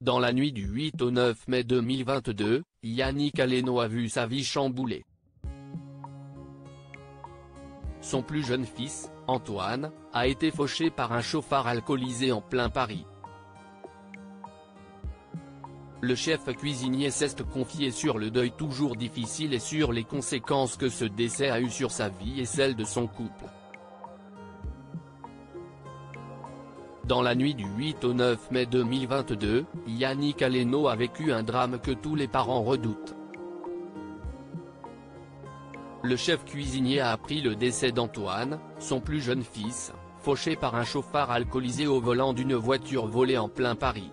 Dans la nuit du 8 au 9 mai 2022, Yannick Aleno a vu sa vie chamboulée. Son plus jeune fils, Antoine, a été fauché par un chauffard alcoolisé en plein Paris. Le chef cuisinier s'est confié sur le deuil toujours difficile et sur les conséquences que ce décès a eu sur sa vie et celle de son couple. Dans la nuit du 8 au 9 mai 2022, Yannick Aleno a vécu un drame que tous les parents redoutent. Le chef cuisinier a appris le décès d'Antoine, son plus jeune fils, fauché par un chauffard alcoolisé au volant d'une voiture volée en plein Paris.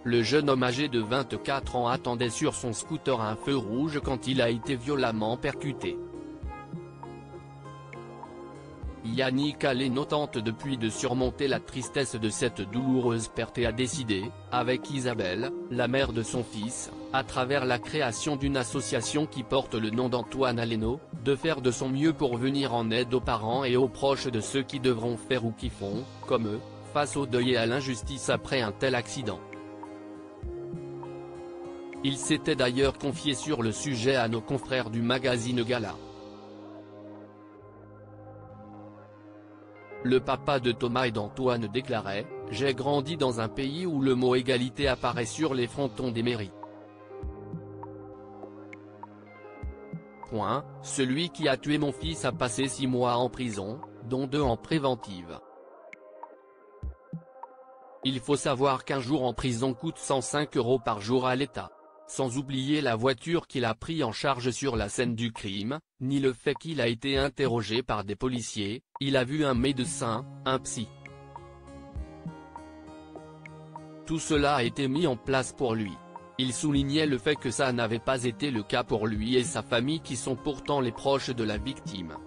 Le jeune homme âgé de 24 ans attendait sur son scooter un feu rouge quand il a été violemment percuté. Yannick Aleno tente depuis de surmonter la tristesse de cette douloureuse perte et a décidé, avec Isabelle, la mère de son fils, à travers la création d'une association qui porte le nom d'Antoine Aleno, de faire de son mieux pour venir en aide aux parents et aux proches de ceux qui devront faire ou qui font, comme eux, face au deuil et à l'injustice après un tel accident. Il s'était d'ailleurs confié sur le sujet à nos confrères du magazine Gala. Le papa de Thomas et d'Antoine déclarait « J'ai grandi dans un pays où le mot égalité apparaît sur les frontons des mairies. Celui qui a tué mon fils a passé 6 mois en prison, dont 2 en préventive. Il faut savoir qu'un jour en prison coûte 105 € par jour à l'État. Sans oublier la voiture qu'il a pris en charge sur la scène du crime, ni le fait qu'il a été interrogé par des policiers, il a vu un médecin, un psy. Tout cela a été mis en place pour lui. Il soulignait le fait que ça n'avait pas été le cas pour lui et sa famille qui sont pourtant les proches de la victime.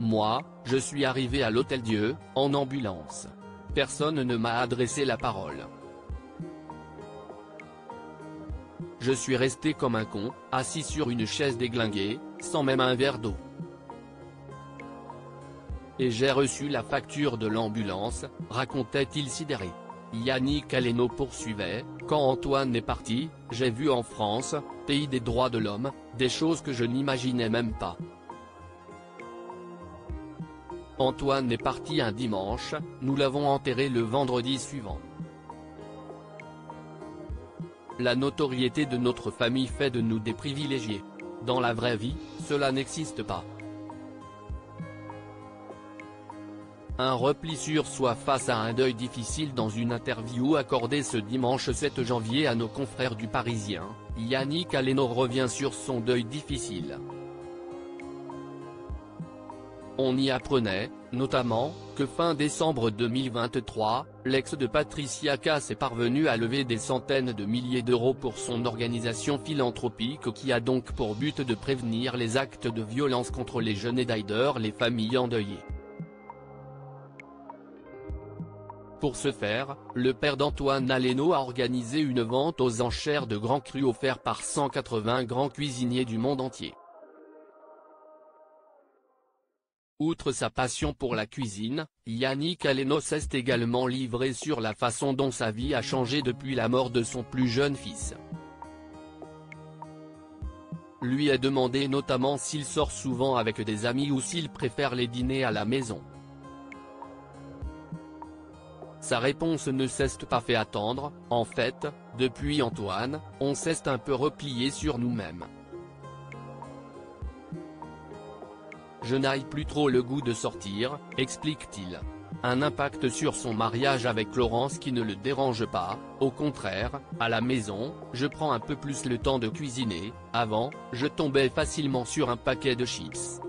Moi, je suis arrivé à l'Hôtel-Dieu, en ambulance. Personne ne m'a adressé la parole. Je suis resté comme un con, assis sur une chaise déglinguée, sans même un verre d'eau. Et j'ai reçu la facture de l'ambulance, racontait-il sidéré. Yannick Aleno poursuivait, quand Antoine est parti, j'ai vu en France, pays des droits de l'homme, des choses que je n'imaginais même pas. Antoine est parti un dimanche, nous l'avons enterré le vendredi suivant. La notoriété de notre famille fait de nous des privilégiés. Dans la vraie vie, cela n'existe pas. Un repli sur soi face à un deuil difficile. Dans une interview accordée ce dimanche 7 janvier à nos confrères du Parisien, Yannick Aleno revient sur son deuil difficile. On y apprenait, notamment, que fin décembre 2023, l'ex de Patricia Cass est parvenu à lever des centaines de milliers d'euros pour son organisation philanthropique qui a donc pour but de prévenir les actes de violence contre les jeunes et d'aider les familles endeuillées. Pour ce faire, le père d'Antoine Aleno a organisé une vente aux enchères de grands crus offerts par 180 grands cuisiniers du monde entier. Outre sa passion pour la cuisine, Yannick Aleno s'est également livré sur la façon dont sa vie a changé depuis la mort de son plus jeune fils. Lui est demandé notamment s'il sort souvent avec des amis ou s'il préfère les dîners à la maison. Sa réponse ne s'est pas fait attendre, en fait, depuis Antoine, on s'est un peu replié sur nous-mêmes. Je n'ai plus trop le goût de sortir, explique-t-il. Un impact sur son mariage avec Laurence qui ne le dérange pas, au contraire, à la maison, je prends un peu plus le temps de cuisiner, avant, je tombais facilement sur un paquet de chips.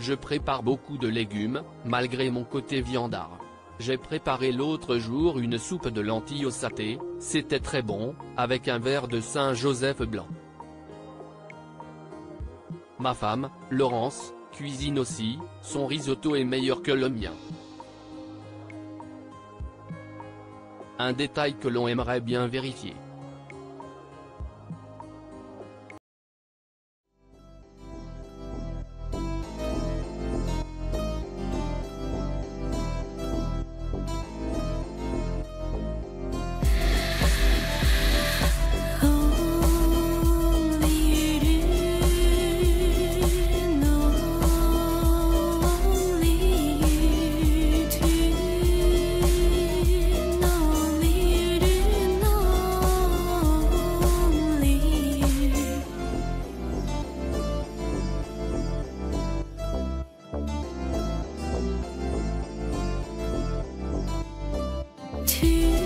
Je prépare beaucoup de légumes, malgré mon côté viandard. J'ai préparé l'autre jour une soupe de lentilles au saté, c'était très bon, avec un verre de Saint-Joseph blanc. Ma femme, Laurence, cuisine aussi, son risotto est meilleur que le mien. Un détail que l'on aimerait bien vérifier. 去。